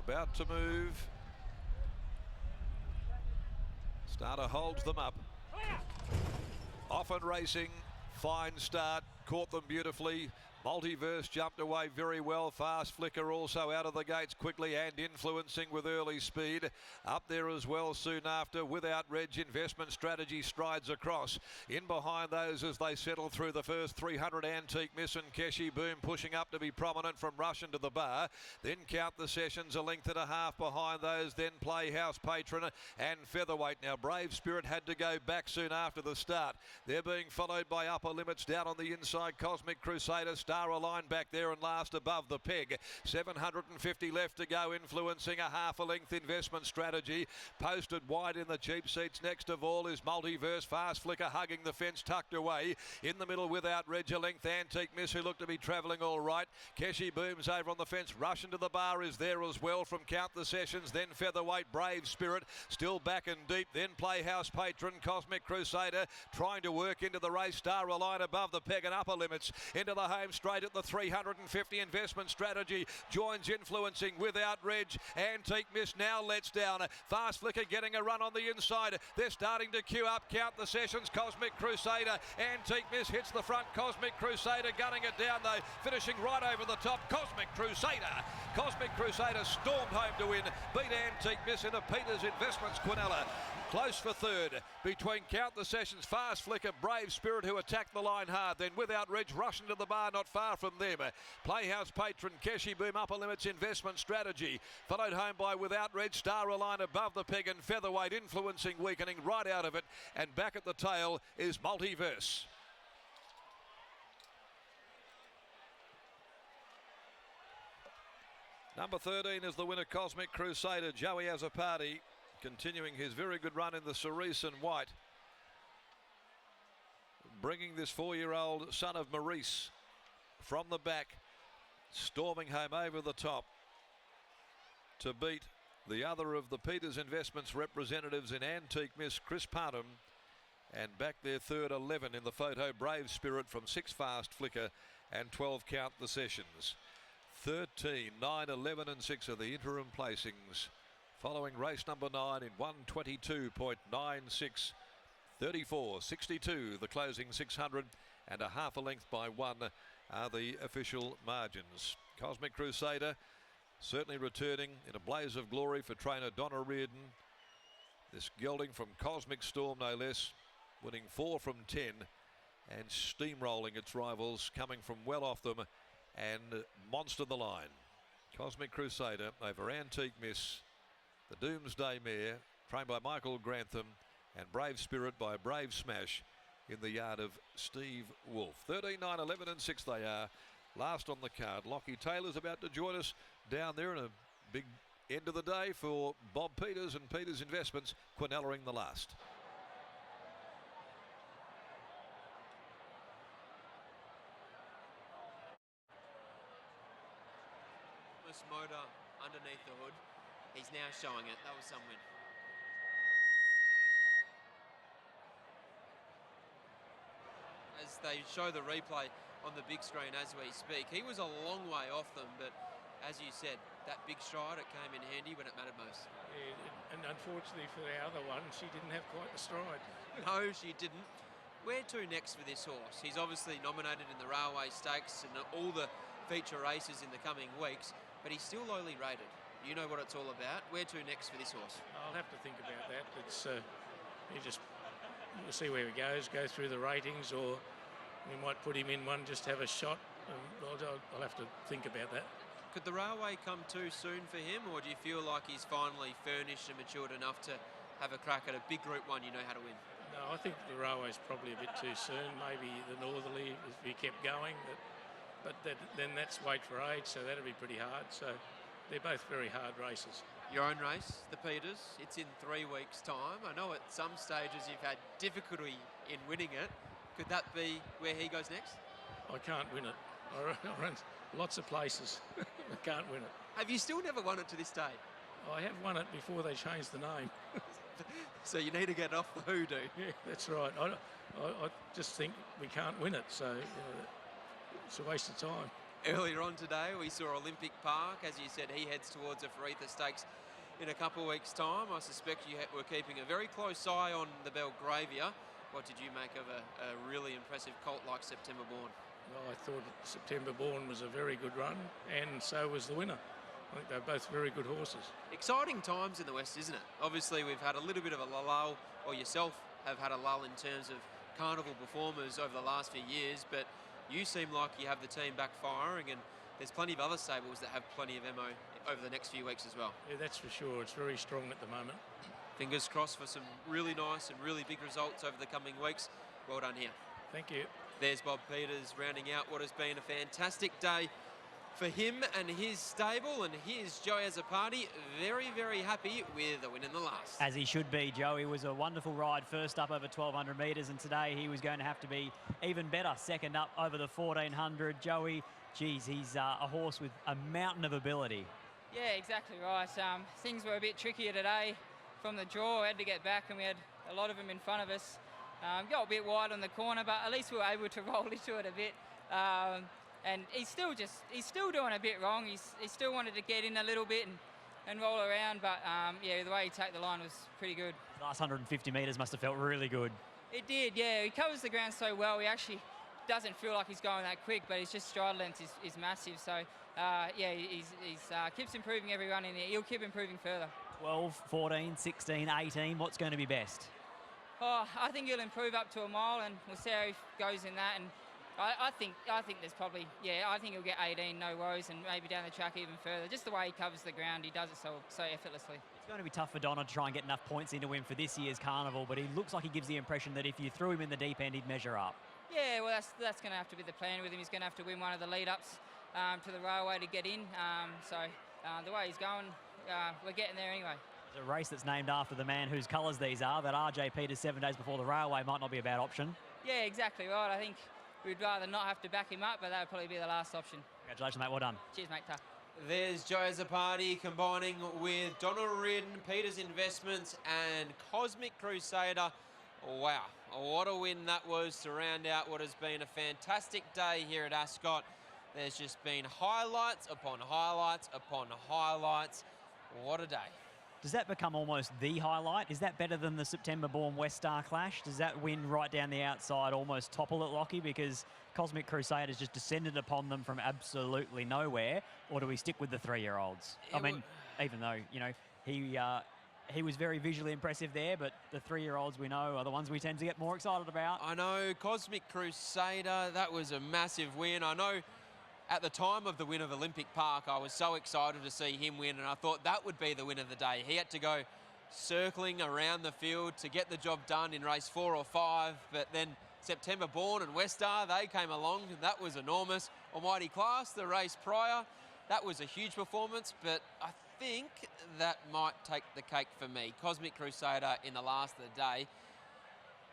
about to move. Starter holds them up. Off and racing. Fine start. Caught them beautifully. Multiverse jumped away very well. Fast Flicker also out of the gates quickly and influencing with early speed. Up there as well soon after. Without Reg, Investment Strategy strides across. In behind those as they settle through the first 300, Antique Miss and Keshi Boom pushing up to be prominent from Russian to the bar. Then Count the Sessions, a length and a half behind those. Then Playhouse Patron and Featherweight. Now Brave Spirit had to go back soon after the start. They're being followed by Upper Limits down on the inside. Cosmic Crusader, Star Align back there and last above the peg. 750 left to go, influencing a half a length. Investment Strategy posted wide in the cheap seats. Next of all is Multiverse. Fast Flicker hugging the fence, tucked away. In the middle without Reg, a length. Antique Miss, who looked to be travelling all right. Keshi Boom's over on the fence. Rush into the bar is there as well from Count the Sessions. Then Featherweight, Brave Spirit still back and deep. Then Playhouse Patron, Cosmic Crusader trying to work into the race. Star Align above the peg and Upper Limits into the home straight at the 350. Investment Strategy joins influencing without Reg. Antique Miss now lets down. Fast Flicker getting a run on the inside. They're starting to queue up. Count the Sessions. Cosmic Crusader. Antique Miss hits the front. Cosmic Crusader gunning it down though. Finishing right over the top. Cosmic Crusader. Cosmic Crusader stormed home to win. Beat Antique Miss into Peters Investments Quinella. Close for third between Count the Sessions, Fast Flicker, Brave Spirit, who attacked the line hard. Then without Reg, rushing to the bar not far from them. Playhouse Patron, Keshi Boom, Upper Limits, Investment Strategy. Followed home by Without Reg, Star Align above the peg and Featherweight influencing, weakening right out of it. And back at the tail is Multiverse. Number 13 is the winner, Cosmic Crusader. Joey has a party, continuing his very good run in the cerise and white. Bringing this 4-year-old son of Maurice from the back, storming home over the top to beat the other of the Peters Investments representatives in Antique Miss, Chris Parham, and back their third 11 in the photo, Brave Spirit from 6 Fast Flicker and 12 Count the Sessions. 13, 9, 11 and 6 are the interim placings. Following race number 9 in 122.96, 34.62, the closing 600 and a half a length by 1 are the official margins. Cosmic Crusader certainly returning in a blaze of glory for trainer Donna Reardon. This gelding from Cosmic Storm no less, winning 4 from 10 and steamrolling its rivals, coming from well off them and monster the line. Cosmic Crusader over Antique Miss, the Doomsday Mare, trained by Michael Grantham, and Brave Spirit by Brave Smash in the yard of Steve Wolf. 13, 9, 11 and 6 they are. Last on the card, Lockie Taylor's about to join us down there in a big end of the day for Bob Peters and Peters Investments, Quinella-ing the last. Motor underneath the hood. He's now showing it. That was some win. As they show the replay on the big screen as we speak, he was a long way off them, but as you said, that big stride, it came in handy when it mattered most. Yeah, and unfortunately for the other one, she didn't have quite the stride. No, she didn't. Where to next for this horse? He's obviously nominated in the Railway Stakes and all the feature races in the coming weeks, but he's still lowly rated. You know what it's all about. Where to next for this horse? I'll have to think about that. It's we'll see where he goes, go through the ratings, or we might put him in one, just have a shot. I'll have to think about that. Could the Railway come too soon for him, or do you feel like he's finally furnished and matured enough to have a crack at a big Group 1 you know how to win? No, I think the Railway's probably a bit too soon. Maybe the Northerly, if he kept going, but then that's weight for age, so that'll be pretty hard. So they're both very hard races. Your own race, the Peters, it's in 3 weeks' time. I know at some stages you've had difficulty in winning it. Could that be where he goes next? I can't win it. I run lots of places. I can't win it. Have you still never won it to this day? I have won it before they changed the name. So you need to get off the hoodoo. Yeah, that's right. I just think we can't win it, so it's a waste of time. Earlier on today, we saw Olympic Park. As you said, he heads towards the Faritha Stakes in a couple of weeks' time. I suspect you were keeping a very close eye on the Belgravia. What did you make of a really impressive colt like September Born? Well, I thought September Born was a very good run, and so was the winner. I think they're both very good horses. Exciting times in the West, isn't it? Obviously, we've had a little bit of a lull, or yourself have had a lull in terms of carnival performers over the last few years, but you seem like you have the team back firing, and there's plenty of other stables that have plenty of ammo over the next few weeks as well. Yeah, that's for sure. It's very strong at the moment. Fingers crossed for some really nice and really big results over the coming weeks. Well done here. Thank you. There's Bob Peters rounding out what has been a fantastic day for him and his stable, and here's Joey Azzopardi, very, very happy with the win in the last. As he should be, Joey. Was a wonderful ride first up over 1,200 metres, and today he was going to have to be even better second up over the 1,400. Joey, geez, he's a horse with a mountain of ability. Yeah, exactly right. Things were a bit trickier today from the draw. We had to get back, and we had a lot of them in front of us. Got a bit wide on the corner, but at least we were able to roll into it a bit. And he's still doing a bit wrong. He still wanted to get in a little bit and roll around, but yeah, the way he took the line was pretty good. The last 150 metres must have felt really good. It did, yeah. He covers the ground so well. He actually doesn't feel like he's going that quick, but his just stride length is massive. So yeah, he's keeps improving every run in here. He'll keep improving further. 12, 14, 16, 18. What's going to be best? Oh, I think he'll improve up to a mile, and we'll see how he goes in that. And I think there's probably, yeah, I think he'll get 18, no worries, and maybe down the track even further. Just the way he covers the ground, he does it so effortlessly. It's going to be tough for Donna to try and get enough points into him for this year's carnival, but he looks like he gives the impression that if you threw him in the deep end, he'd measure up. Yeah, well, that's going to have to be the plan with him. He's going to have to win one of the lead-ups to the railway to get in. So the way he's going, we're getting there anyway. It's a race that's named after the man whose colours these are. That RJ Peters 7 days before the railway might not be a bad option. Yeah, exactly right. I think we'd rather not have to back him up, but that would probably be the last option. Congratulations, mate. Well done. Cheers, mate. Ta. There's Joey Azzopardi combining with Donald Reardon, Peters Investments and Cosmic Crusader. Wow, what a win that was to round out what has been a fantastic day here at Ascot. There's just been highlights upon highlights upon highlights. What a day. Does that become almost the highlight? Is that better than the September-born West Star Clash? Does that win right down the outside almost topple it, Lockie? Because Cosmic Crusaders just descended upon them from absolutely nowhere. Or do we stick with the 3-year-olds? I mean, even though, you know, he was very visually impressive there, but the 3-year-olds we know are the ones we tend to get more excited about. I know, Cosmic Crusader, that was a massive win. I know at the time of the win of Olympic Park, I was so excited to see him win, and I thought that would be the win of the day. He had to go circling around the field to get the job done in race 4 or 5, but then September Born and West Star, they came along, and that was enormous. Almighty Class, the race prior, that was a huge performance, but I think that might take the cake for me. Cosmic Crusader in the last of the day.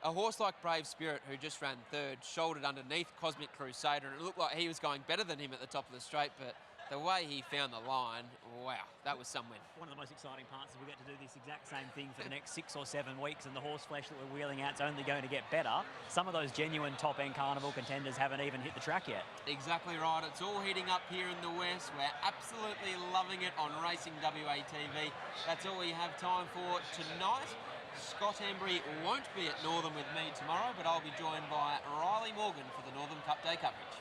A horse like Brave Spirit, who just ran third, shouldered underneath Cosmic Crusader, and it looked like he was going better than him at the top of the straight, but the way he found the line, wow, that was some win. One of the most exciting parts is we get to do this exact same thing for the next 6 or 7 weeks, and the horse flesh that we're wheeling out is only going to get better. Some of those genuine top-end carnival contenders haven't even hit the track yet. Exactly right. It's all heating up here in the West. We're absolutely loving it on Racing WA TV. That's all we have time for tonight. Scott Embry won't be at Northern with me tomorrow, but I'll be joined by Riley Morgan for the Northern Cup Day coverage.